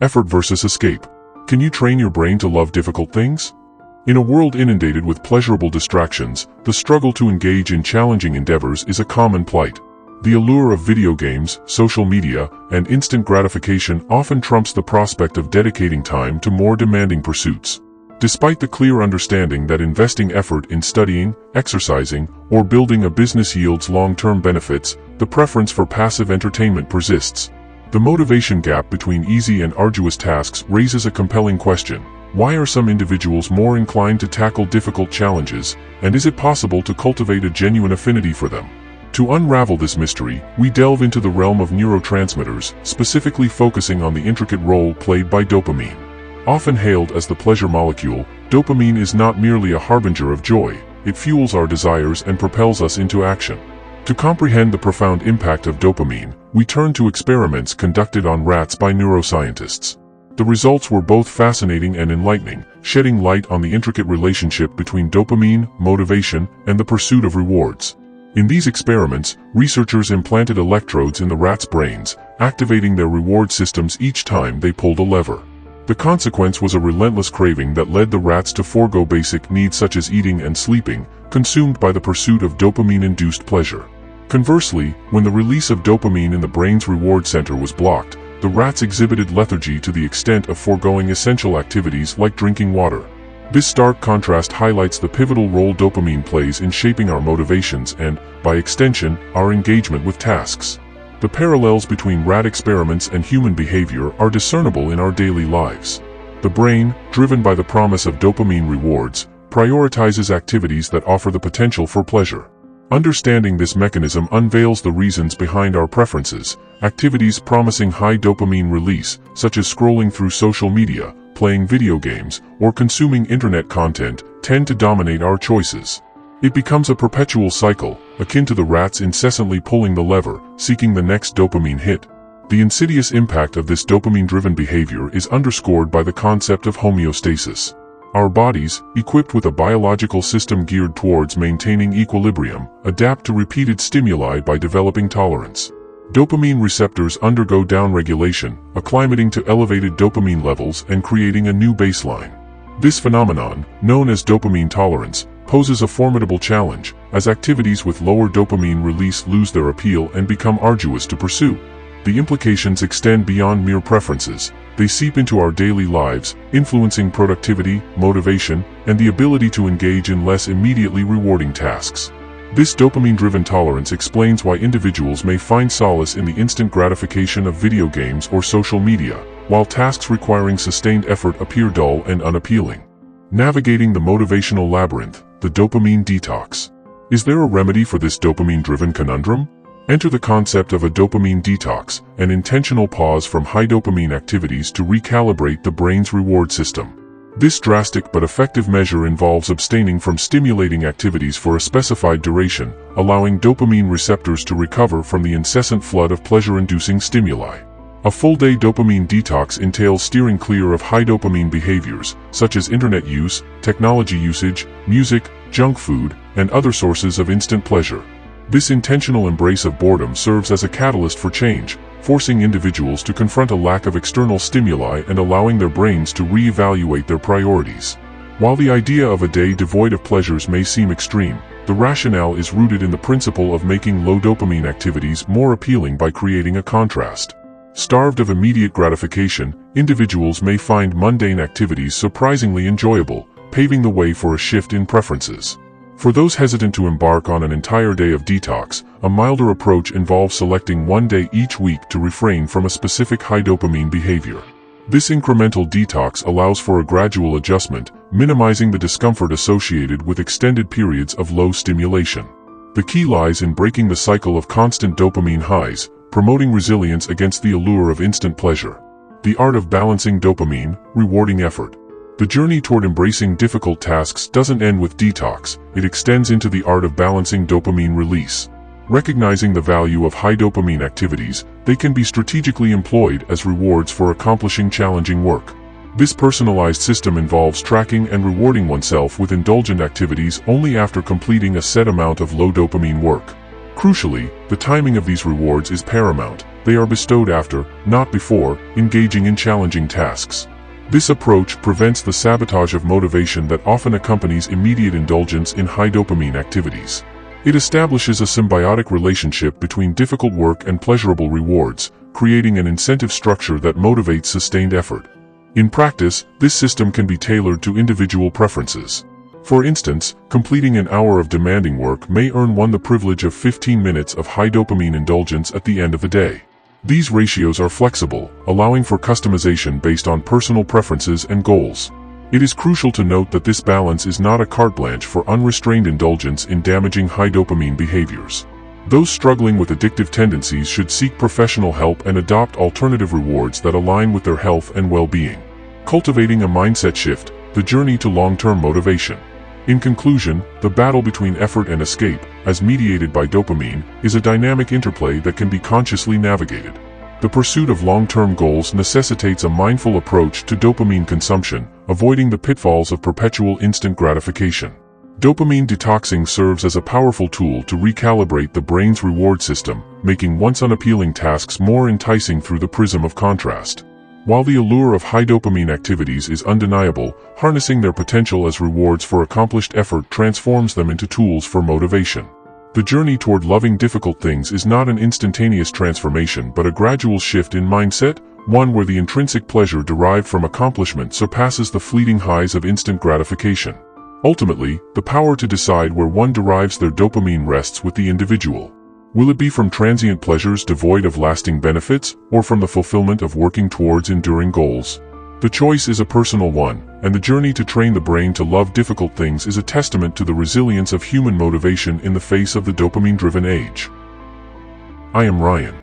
Effort versus escape. Can you train your brain to love difficult things? In a world inundated with pleasurable distractions, the struggle to engage in challenging endeavors is a common plight. The allure of video games, social media, and instant gratification often trumps the prospect of dedicating time to more demanding pursuits. Despite the clear understanding that investing effort in studying, exercising, or building a business yields long-term benefits, the preference for passive entertainment persists. The motivation gap between easy and arduous tasks raises a compelling question. Why are some individuals more inclined to tackle difficult challenges, and is it possible to cultivate a genuine affinity for them? To unravel this mystery, we delve into the realm of neurotransmitters, specifically focusing on the intricate role played by dopamine. Often hailed as the pleasure molecule, dopamine is not merely a harbinger of joy, it fuels our desires and propels us into action. To comprehend the profound impact of dopamine, we turn to experiments conducted on rats by neuroscientists. The results were both fascinating and enlightening, shedding light on the intricate relationship between dopamine, motivation, and the pursuit of rewards. In these experiments, researchers implanted electrodes in the rats' brains, activating their reward systems each time they pulled a lever. The consequence was a relentless craving that led the rats to forego basic needs such as eating and sleeping, consumed by the pursuit of dopamine-induced pleasure. Conversely, when the release of dopamine in the brain's reward center was blocked, the rats exhibited lethargy to the extent of foregoing essential activities like drinking water. This stark contrast highlights the pivotal role dopamine plays in shaping our motivations and, by extension, our engagement with tasks. The parallels between rat experiments and human behavior are discernible in our daily lives. The brain, driven by the promise of dopamine rewards, prioritizes activities that offer the potential for pleasure. Understanding this mechanism unveils the reasons behind our preferences. Activities promising high dopamine release, such as scrolling through social media, playing video games, or consuming internet content, tend to dominate our choices. It becomes a perpetual cycle, akin to the rats incessantly pulling the lever, seeking the next dopamine hit. The insidious impact of this dopamine-driven behavior is underscored by the concept of homeostasis. Our bodies, equipped with a biological system geared towards maintaining equilibrium, adapt to repeated stimuli by developing tolerance. Dopamine receptors undergo downregulation, acclimating to elevated dopamine levels and creating a new baseline. This phenomenon, known as dopamine tolerance, poses a formidable challenge, as activities with lower dopamine release lose their appeal and become arduous to pursue. The implications extend beyond mere preferences. They seep into our daily lives, influencing productivity, motivation, and the ability to engage in less immediately rewarding tasks. This dopamine-driven tolerance explains why individuals may find solace in the instant gratification of video games or social media, while tasks requiring sustained effort appear dull and unappealing. Navigating the motivational labyrinth, the dopamine detox. Is there a remedy for this dopamine-driven conundrum? Enter the concept of a dopamine detox, an intentional pause from high dopamine activities to recalibrate the brain's reward system. This drastic but effective measure involves abstaining from stimulating activities for a specified duration, allowing dopamine receptors to recover from the incessant flood of pleasure-inducing stimuli. A full-day dopamine detox entails steering clear of high dopamine behaviors, such as internet use, technology usage, music, junk food, and other sources of instant pleasure. This intentional embrace of boredom serves as a catalyst for change, forcing individuals to confront a lack of external stimuli and allowing their brains to re-evaluate their priorities. While the idea of a day devoid of pleasures may seem extreme, the rationale is rooted in the principle of making low dopamine activities more appealing by creating a contrast. Starved of immediate gratification, individuals may find mundane activities surprisingly enjoyable, paving the way for a shift in preferences. For those hesitant to embark on an entire day of detox, a milder approach involves selecting one day each week to refrain from a specific high dopamine behavior. This incremental detox allows for a gradual adjustment, minimizing the discomfort associated with extended periods of low stimulation. The key lies in breaking the cycle of constant dopamine highs, promoting resilience against the allure of instant pleasure. The art of balancing dopamine, rewarding effort. The journey toward embracing difficult tasks doesn't end with detox, it extends into the art of balancing dopamine release. Recognizing the value of high dopamine activities, they can be strategically employed as rewards for accomplishing challenging work. This personalized system involves tracking and rewarding oneself with indulgent activities only after completing a set amount of low dopamine work. Crucially, the timing of these rewards is paramount. They are bestowed after, not before, engaging in challenging tasks. This approach prevents the sabotage of motivation that often accompanies immediate indulgence in high-dopamine activities. It establishes a symbiotic relationship between difficult work and pleasurable rewards, creating an incentive structure that motivates sustained effort. In practice, this system can be tailored to individual preferences. For instance, completing an hour of demanding work may earn one the privilege of 15 minutes of high-dopamine indulgence at the end of the day. These ratios are flexible, allowing for customization based on personal preferences and goals. It is crucial to note that this balance is not a carte blanche for unrestrained indulgence in damaging high-dopamine behaviors. Those struggling with addictive tendencies should seek professional help and adopt alternative rewards that align with their health and well-being. Cultivating a mindset shift, the journey to long-term motivation. In conclusion, the battle between effort and escape, as mediated by dopamine, is a dynamic interplay that can be consciously navigated. The pursuit of long-term goals necessitates a mindful approach to dopamine consumption, avoiding the pitfalls of perpetual instant gratification. Dopamine detoxing serves as a powerful tool to recalibrate the brain's reward system, making once unappealing tasks more enticing through the prism of contrast. While the allure of high dopamine activities is undeniable, harnessing their potential as rewards for accomplished effort transforms them into tools for motivation. The journey toward loving difficult things is not an instantaneous transformation but a gradual shift in mindset, one where the intrinsic pleasure derived from accomplishment surpasses the fleeting highs of instant gratification. Ultimately, the power to decide where one derives their dopamine rests with the individual. Will it be from transient pleasures devoid of lasting benefits, or from the fulfillment of working towards enduring goals? The choice is a personal one, and the journey to train the brain to love difficult things is a testament to the resilience of human motivation in the face of the dopamine-driven age. I am Ryan.